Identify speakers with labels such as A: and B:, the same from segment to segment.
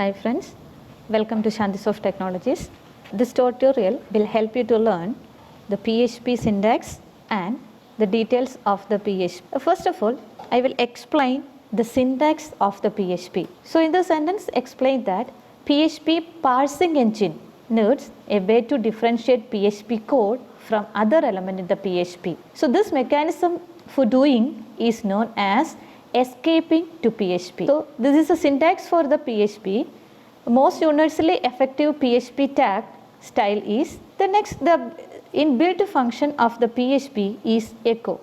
A: Hi friends, welcome to Shantisoft Technologies. This tutorial will help you to learn the PHP syntax and the details of the PHP. First of all, I will explain the syntax of the PHP. So in the sentence explain that PHP parsing engine needs a way to differentiate PHP code from other element in the PHP. So this mechanism for doing is known as escaping to PHP. So this is a syntax for the PHP. Most universally effective PHP tag style is the inbuilt function of the PHP is echo.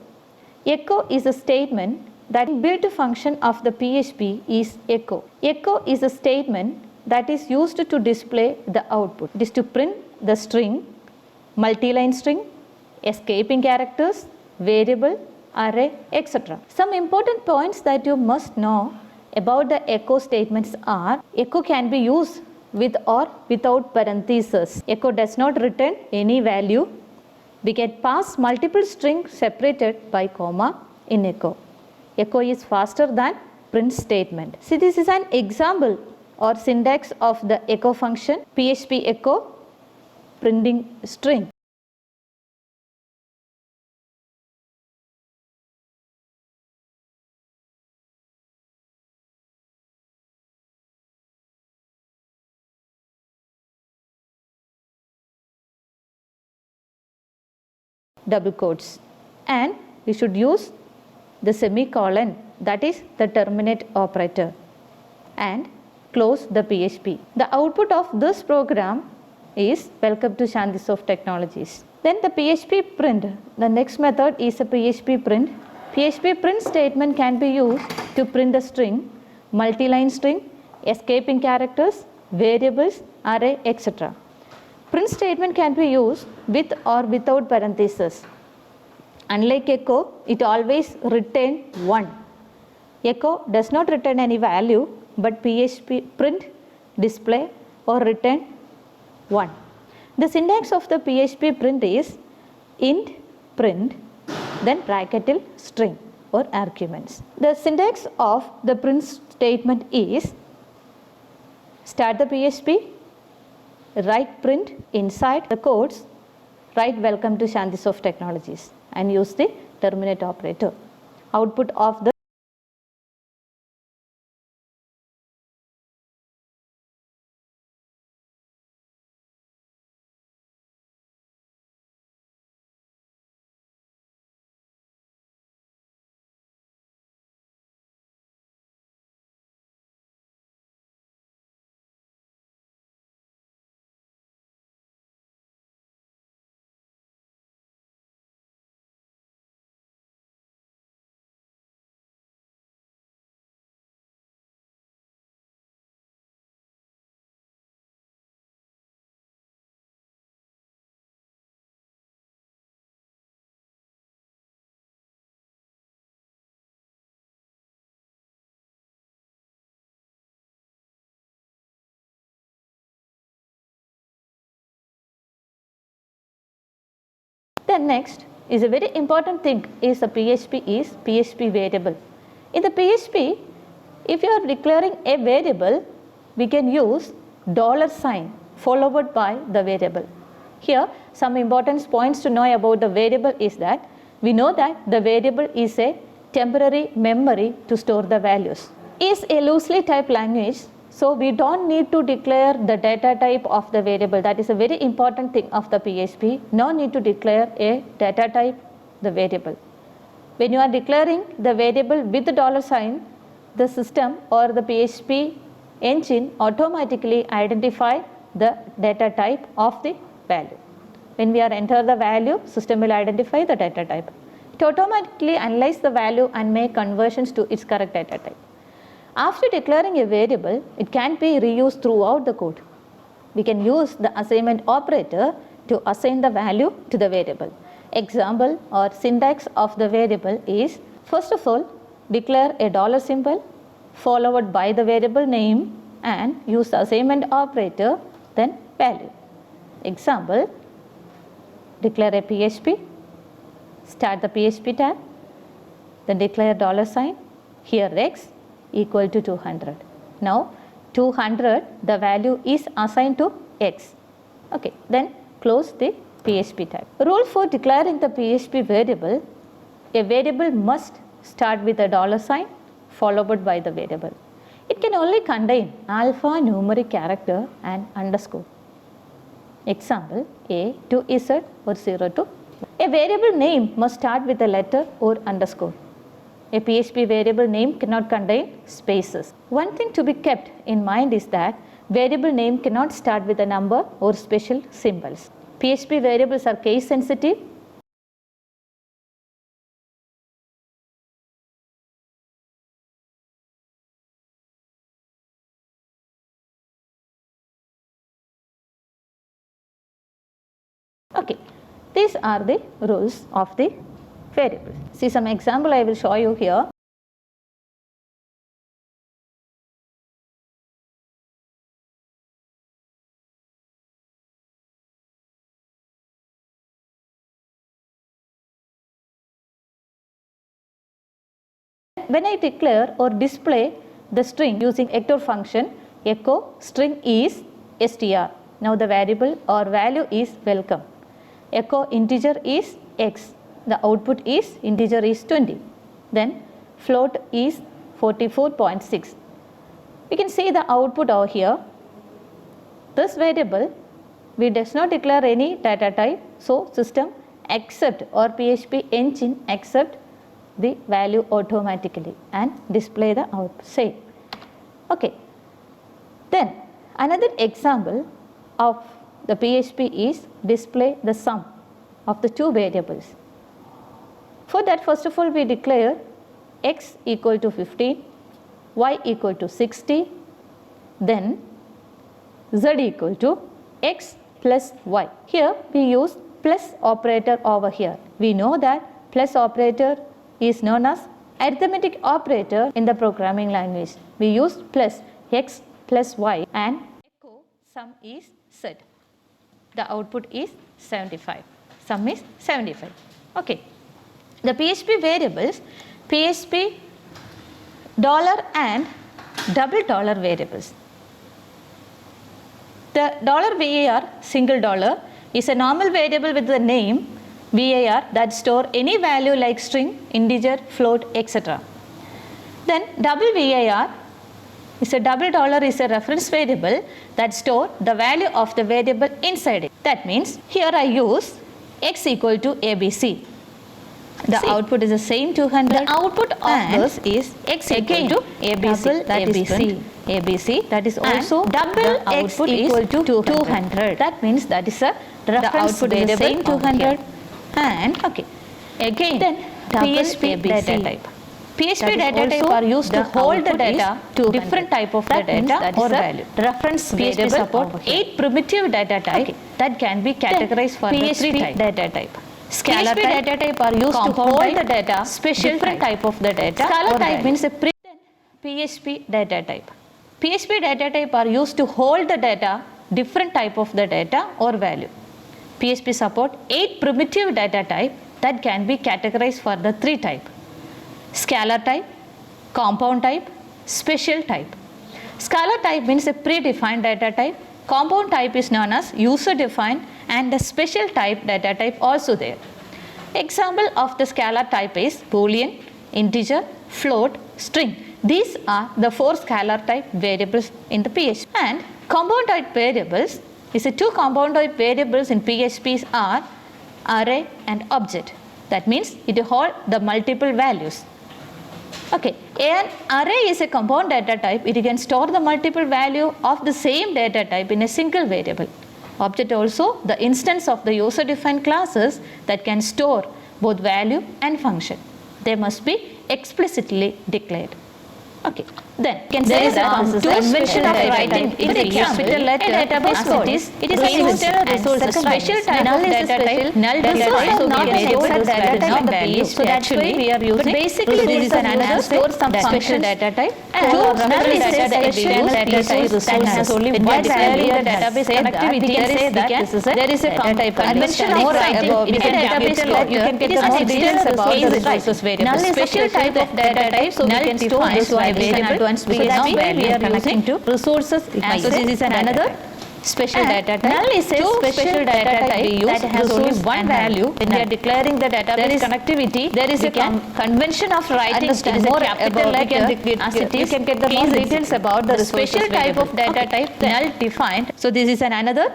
A: Echo is a statement that inbuilt function of the PHP is echo. Echo is a statement that is used to display the output. It is to print the string, multi-line string, escaping characters, variable, array, etc. Some important points that you must know about the echo statements are: echo can be used with or without parentheses. Echo does not return any value. We can pass multiple strings separated by comma in echo. Echo is faster than print statement. See, this is an example or syntax of the echo function. PHP echo printing string. Double quotes, and we should use the semicolon, that is the terminate operator, and close the PHP. The output of this program is welcome to Shantisoft Technologies. Then the PHP print, the next method is a PHP print. PHP print statement can be used to print a string, multi-line string, escaping characters, variables, array, etc. Print statement can be used with or without parentheses. Unlike echo, it always return 1. Echo does not return any value, but PHP print display or return 1. The syntax of the PHP print is int print, then bracketed string or arguments. The syntax of the print statement is start the PHP, write print inside the quotes, write welcome to Shantisoft Technologies, and use the terminate operator. Output of the Then next is a very important thing is the PHP variable. In the PHP, if you are declaring a variable, we can use $sign followed by the variable. Here some important points to know about the variable is that we know that the variable is a temporary memory to store the values. Is a loosely typed language, so we don't need to declare the data type of the variable. That is a very important thing of the PHP. No need to declare a data type, the variable. When you are declaring the variable with the $sign, the system or the PHP engine automatically identify the data type of the value. When we are enter the value, system will identify the data type. It automatically analyze the value and make conversions to its correct data type. After declaring a variable, it can be reused throughout the code. We can use the assignment operator to assign the value to the variable. Example or syntax of the variable is, first of all, declare a dollar symbol followed by the variable name and use the assignment operator, then value. Example, declare a PHP, start the PHP tab, then declare $sign, here x equal to 200. Now 200, the value is assigned to X. Okay, then close the PHP type. Rule for declaring the PHP variable: a variable must start with a $sign followed by the variable. It can only contain alphanumeric character and underscore. Example, A to Z or 0 to 1. A variable name must start with a letter or underscore. A PHP variable name cannot contain spaces. One thing to be kept in mind is that variable name cannot start with a number or special symbols. PHP variables are case sensitive. Okay, these are the rules of the variable. See some example I will show you here. When I declare or display the string using echo function, echo string is str. Now the variable or value is welcome. Echo integer is X. The output is integer is 20. Then float is 44.6. We can see the output over here. This variable, we does not declare any data type, so system accept or PHP engine accept the value automatically and display the output same. Okay. Then another example of the PHP is display the sum of the two variables. For that, first of all, we declare X equal to 15, Y equal to 60, then Z equal to X plus Y. Here we use plus operator over here. We know that plus operator is known as arithmetic operator in the programming language. We use plus X plus Y and echo sum is Z. The output is 75. Sum is 75. Okay. The PHP variables, PHP dollar and $$ variables. The $var single dollar is a normal variable with the name var that store any value like string, integer, float, etc. Then $var is a $$ is a reference variable that store the value of the variable inside it. That means here I use X equal to ABC. The output is the same 200. The output of this is X equal to ABC. That is ABC. That is also double X equal to 200. That means that is a reference variable. The output is the same 200. And okay, again then PHP data type. PHP data type are used to hold the data to different type of the data or value. Reference PHP support 8 primitive data type that can be categorized for the 3 type data type. Scalar data type are used to hold the data, special different type of the data. Scalar type means a PHP data type. PHP data type are used to hold the data, different type of the data or value. PHP support 8 primitive data type that can be categorized for the 3 type. Scalar type, compound type, special type. Scalar type means a predefined data type. Compound type is known as user defined and the special type data type also there. Example of the scalar type is boolean, integer, float, string. These are the 4 scalar type variables in the PHP. And compound type variables is the 2 compound type variables in PHP are array and object. That means it holds the multiple values. Okay, an array is a compound data type. It can store the multiple value of the same data type in a single variable. Object also the instance of the user defined classes that can store both value and function. They must be explicitly declared. Okay, then there is a convention of writing in a capital letter database code. It is a special result. The special type of data type null data type. So not a data type of the value. So that's why we are using. But basically this is an another some special data type. And null is a special data type that has only one value. The database connectivity. There is a convention of writing in a database code. You can get the details about the resources variable. Null is a special type of data type. So we can define variable advanced PHP, now where we are connecting to resources. And so this is another special data type. Null is a special data type we use that has only one value. When we are declaring the database connectivity, there is a convention of writing. It is a capital letter as it is. You can get the more details about the special type of data type null defined. So this is another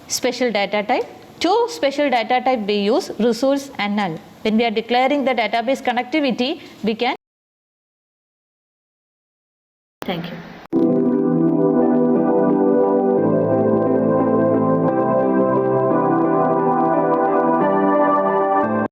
A: special data type. Two special data type we use, resource and null. When we are declaring the database connectivity, we can. Thank you.